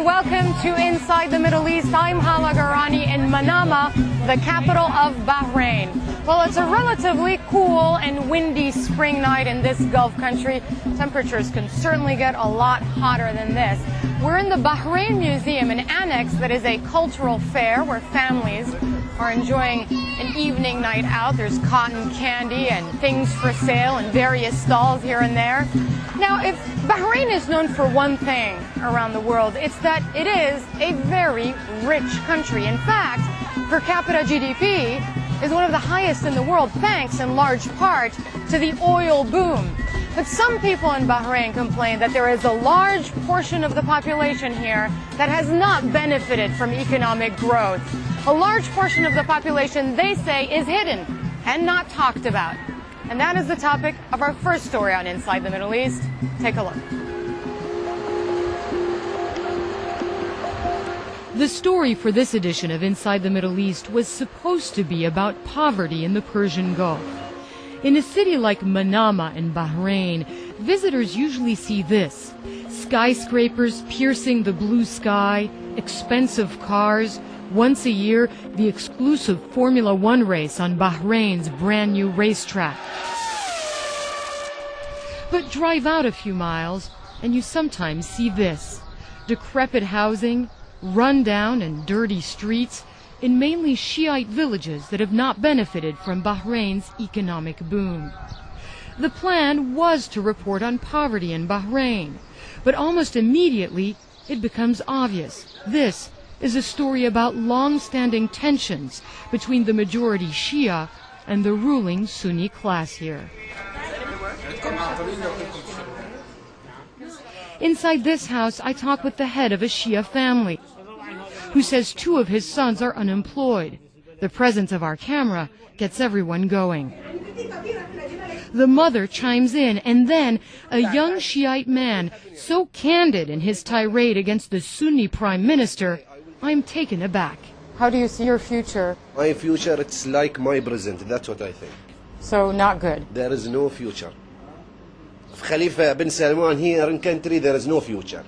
welcome to Inside the Middle East. I'm Hala Garani in Manama, the capital of Bahrain. Well, it's a relatively cool and windy spring night in this Gulf country. Temperatures can certainly get a lot hotter than this. We're in the Bahrain Museum, an annex that is a cultural fair where families are enjoying an evening night out. There's cotton candy and things for sale in various stalls here and there. Now, if Bahrain is known for one thing around the world, it's that it is a very rich country. In fact, per capita GDP is one of the highest in the world, thanks in large part to the oil boom. But some people in Bahrain complain that there is a large portion of the population here that has not benefited from economic growth. A large portion of the population, they say, is hidden and not talked about. And that is the topic of our first story on Inside the Middle East. Take a look. The story for this edition of Inside the Middle East was supposed to be about poverty in the Persian Gulf. In a city like Manama in Bahrain, visitors usually see this: skyscrapers piercing the blue sky, expensive cars, once a year, the exclusive Formula One race on Bahrain's brand new racetrack. But drive out a few miles and you sometimes see this: decrepit housing, run-down and dirty streets in mainly Shiite villages that have not benefited from Bahrain's economic boom. The plan was to report on poverty in Bahrain, but almost immediately it becomes obvious. This is a story about long-standing tensions between the majority Shia and the ruling Sunni class here. Inside this house, I talk with the head of a Shia family, who says 2 of his sons are unemployed. The presence of our camera gets everyone going. The mother chimes in, and then a young Shiite man, so candid in his tirade against the Sunni prime minister, I'm taken aback. How do you see your future? My future, it's like my present. That's what I think. So not good. There is no future. Khalifa bin Salman here in country, there is no future.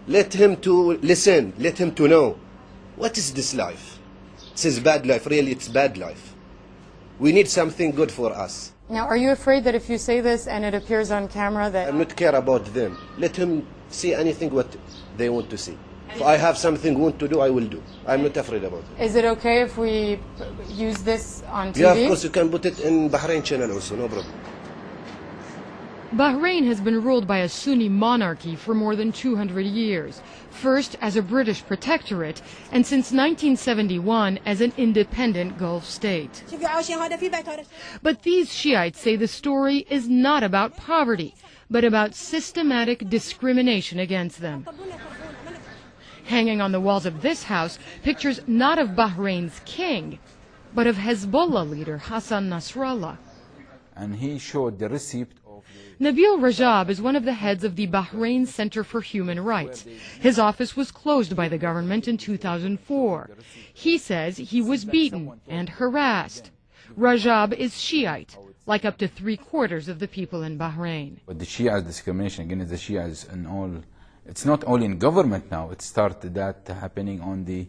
Let him to listen, let him to know what is this life. This is bad life, really it's bad life. We need something good for us. Now, are you afraid that if you say this and it appears on camera that... I'm not care about them. Let him see anything what they want to see. If I have something want to do, I will do. I'm not afraid about it. Is it okay if we use this on TV? Yeah, of course you can put it in Bahrain channel also, no problem. Bahrain has been ruled by a Sunni monarchy for more than 200 years, first as a British protectorate, and since 1971 as an independent Gulf state. But these Shiites say the story is not about poverty, but about systematic discrimination against them. Hanging on the walls of this house, pictures not of Bahrain's king, but of Hezbollah leader Hassan Nasrallah. And he showed the receipt. Nabil Rajab is one of the heads of the Bahrain Center for Human Rights. His office was closed by the government in 2004. He says he was beaten and harassed. Rajab is Shiite, like up to 3/4 of the people in Bahrain. But the Shia discrimination against the Shias in all, it's not only in government now, it started that happening on the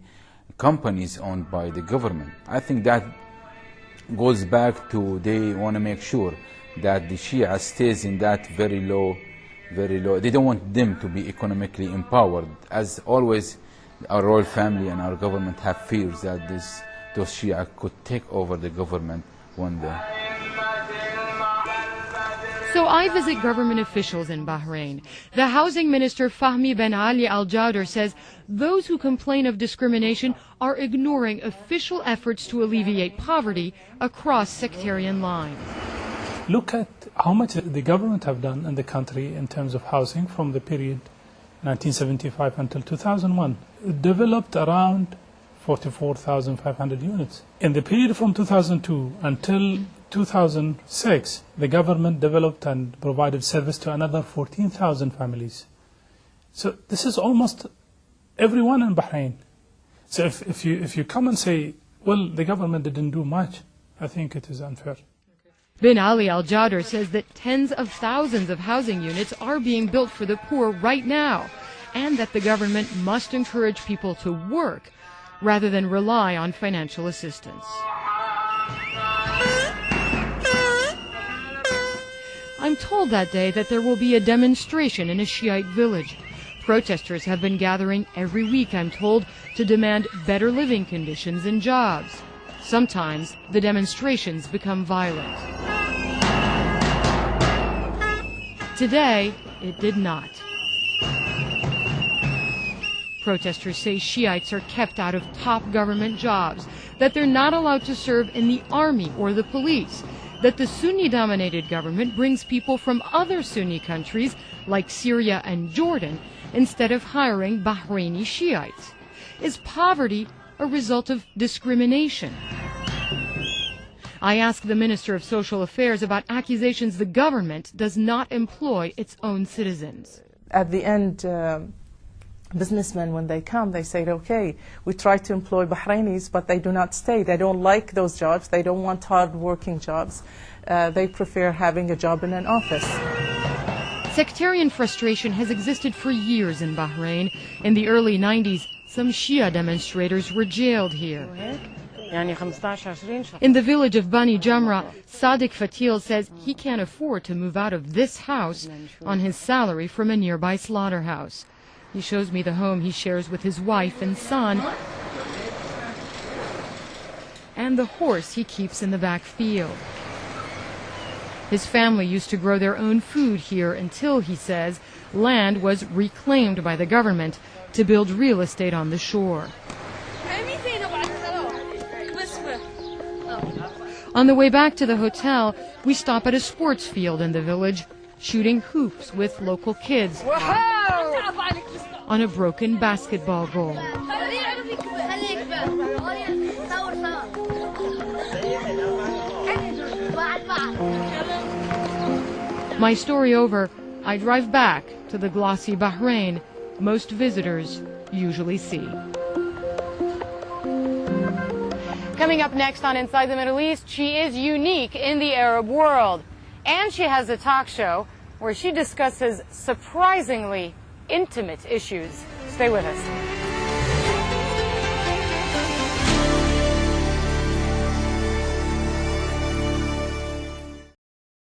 companies owned by the government. I think that goes back to they want to make sure that the Shia stays in that very low. They don't want them to be economically empowered. As always, our royal family and our government have fears that those Shia could take over the government one day. So I visit government officials in Bahrain. The housing minister Fahmi Ben Ali Al Jawder says those who complain of discrimination are ignoring official efforts to alleviate poverty across sectarian lines. Look at how much the government have done in the country in terms of housing from the period 1975 until 2001. It developed around 44,500 units. In the period from 2002 until 2006, the government developed and provided service to another 14,000 families. So this is almost everyone in Bahrain. So if you come and say, well, the government didn't do much, I think it is unfair. Bin Ali Al Jawder says that tens of thousands of housing units are being built for the poor right now, and that the government must encourage people to work rather than rely on financial assistance. I'm told that day that there will be a demonstration in a Shiite village. Protesters have been gathering every week, I'm told, to demand better living conditions and jobs. Sometimes the demonstrations become violent. Today, it did not. Protesters say Shiites are kept out of top government jobs, that they're not allowed to serve in the army or the police, that the Sunni-dominated government brings people from other Sunni countries like Syria and Jordan instead of hiring Bahraini Shiites. Is poverty a result of discrimination? I asked the Minister of Social Affairs about accusations the government does not employ its own citizens. At the end, businessmen, when they come, they say, okay, we try to employ Bahrainis, but they do not stay. They don't like those jobs. They don't want hard-working jobs. They prefer having a job in an office. Sectarian frustration has existed for years in Bahrain. In the early 90s, some Shia demonstrators were jailed here. In the village of Bani Jamra, Sadiq Fatil says he can't afford to move out of this house on his salary from a nearby slaughterhouse. He shows me the home he shares with his wife and son, and the horse he keeps in the back field. His family used to grow their own food here until, he says, land was reclaimed by the government to build real estate on the shore. On the way back to the hotel, we stop at a sports field in the village, shooting hoops with local kids on a broken basketball goal. My story over, I drive back to the glossy Bahrain most visitors usually see. Coming up next on Inside the Middle East, she is unique in the Arab world. And she has a talk show where she discusses surprisingly intimate issues. Stay with us.